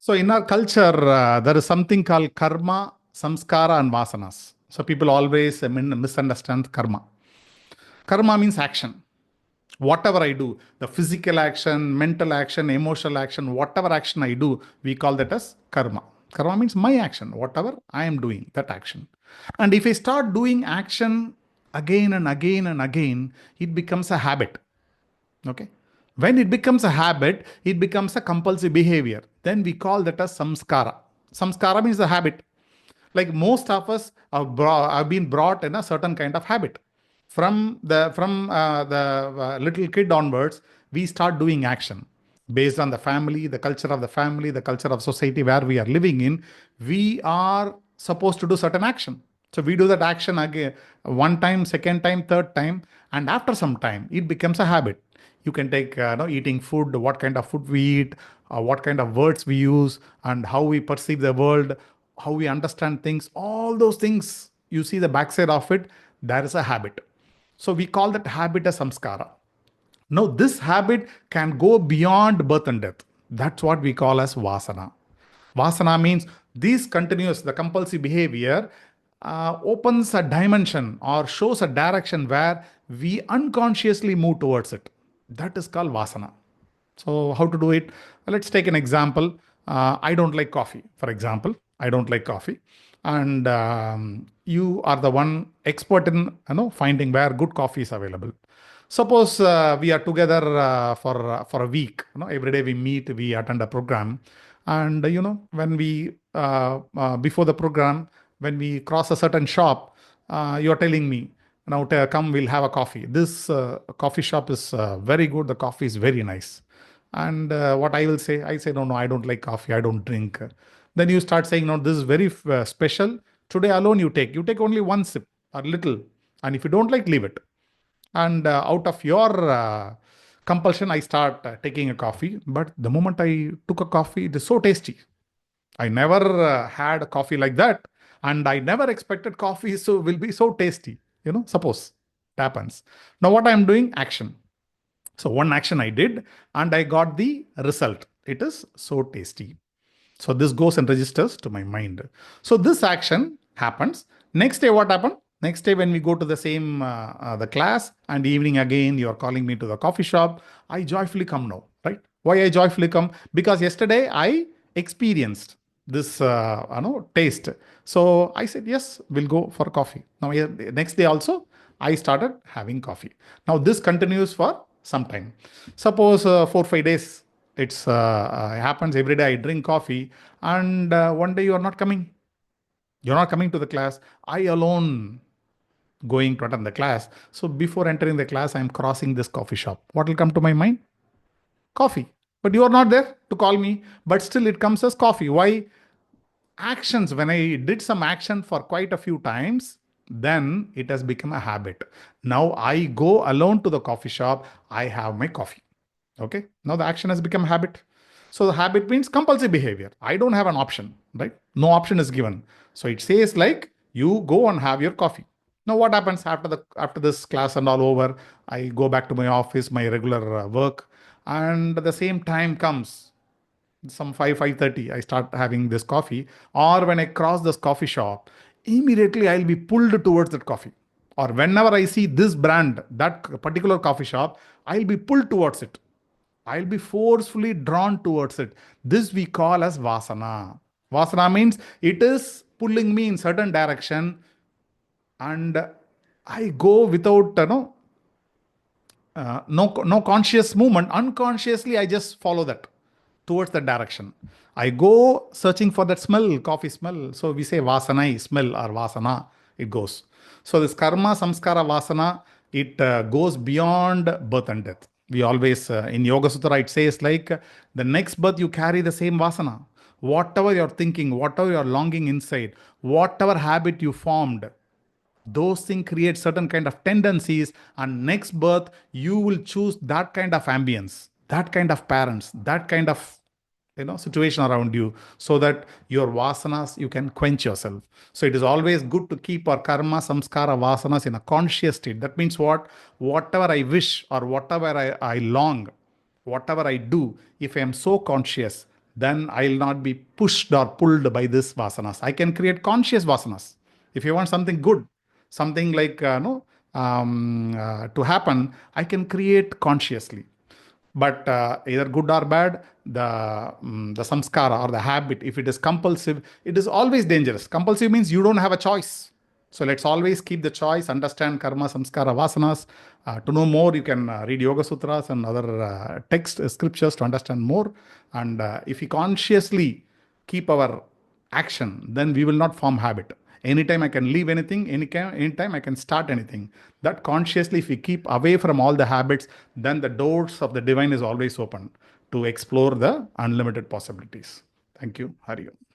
So in our culture, there is something called karma, samskara, and vasanas. So people always misunderstand karma. Karma means action. Whatever I do, the physical action, mental action, emotional action, whatever action I do, we call that as karma. Karma means my action, whatever I am doing, that action. And if I start doing action again and again and again, it becomes a habit. Okay. When it becomes a habit, it becomes a compulsive behavior. Then we call that as samskara. Samskara means the habit. Like most of us have been brought in a certain kind of habit. From the little kid onwards, we start doing action based on the family, the culture of the family, the culture of society where we are living in. We are supposed to do certain action. So we do that action again, one time, second time, third time, and after some time, it becomes a habit. You can take eating food, what kind of food we eat, what kind of words we use, and how we perceive the world, how we understand things. All those things, you see the backside of it, there is a habit. So we call that habit as samskara. Now, this habit can go beyond birth and death. That's what we call as vasana. Vasana means this continuous, the compulsive behavior opens a dimension or shows a direction where we unconsciously move towards it. That is called vasana. So, how to do it? Let's take an example. I don't like coffee, for example. I don't like coffee. And you are the one expert in finding where good coffee is available. Suppose we are together for a week. Every day we meet, we attend a program, and when we before the program, when we cross a certain shop, you are telling me, now come, we'll have a coffee. This coffee shop is very good. The coffee is very nice. And what I will say, I say, no, I don't like coffee. I don't drink. Then you start saying, no, this is very special. Today alone you take. You take only one sip or little. And if you don't like, leave it. And out of your compulsion, I start taking a coffee. But the moment I took a coffee, it is so tasty. I never had a coffee like that. And I never expected coffee will be so tasty. Suppose it happens. Now what I am doing? Action. So one action I did and I got the result. It is so tasty. So this goes and registers to my mind. So this action happens. Next day, what happened? Next day, when we go to the same the class and evening again, you are calling me to the coffee shop. I joyfully come now, right? Why I joyfully come? Because yesterday I experienced this taste. So I said, yes, we'll go for coffee. Now, next day also, I started having coffee. Now this continues for some time. Suppose 4-5 days. It's happens every day. I drink coffee, and one day you are not coming. You're not coming to the class. I alone going to attend the class. So before entering the class, I'm crossing this coffee shop. What will come to my mind? Coffee. But you are not there to call me. But still, it comes as coffee. Why? Actions. When I did some action for quite a few times, then it has become a habit. Now I go alone to the coffee shop. I have my coffee. Okay. Now the action has become habit. So the habit means compulsive behavior. I don't have an option, right? No option is given. So it says like you go and have your coffee. Now what happens after this class and all over? I go back to my office, my regular work, and at the same time comes some 5:30. I start having this coffee, or when I cross this coffee shop, immediately I'll be pulled towards that coffee. Or whenever I see this brand, that particular coffee shop, I'll be pulled towards it. I'll be forcefully drawn towards it. This we call as vasana. Vasana means it is pulling me in certain direction, and I go without no conscious movement. Unconsciously, I just follow that towards that direction. I go searching for that smell, coffee smell. So we say vasana, smell, or vasana. It goes. So this karma, samskara, vasana, it goes beyond birth and death. We always, in Yoga Sutra, it says like the next birth you carry the same vasana. Whatever you're thinking, whatever you're longing inside, whatever habit you formed, those things create certain kind of tendencies, and next birth you will choose that kind of ambience, that kind of parents, that kind of situation around you, so that your vasanas, you can quench yourself. So it is always good to keep our karma, samskara, vasanas in a conscious state. That means whatever I wish or whatever I long, whatever I do, if I am so conscious, then I'll not be pushed or pulled by this vasanas. I can create conscious vasanas. If you want something good, something like no to happen, I can create consciously. But either good or bad, the samskara or the habit, if it is compulsive, it is always dangerous. Compulsive means you don't have a choice. So let's always keep the choice, understand karma, samskara, vasanas. To know more, you can read Yoga Sutras and other text scriptures to understand more. And if we consciously keep our action, then we will not form habit. Anytime I can leave anything, anytime I can start anything. That consciously, if we keep away from all the habits, then the doors of the divine is always open to explore the unlimited possibilities. Thank you. Hari Om.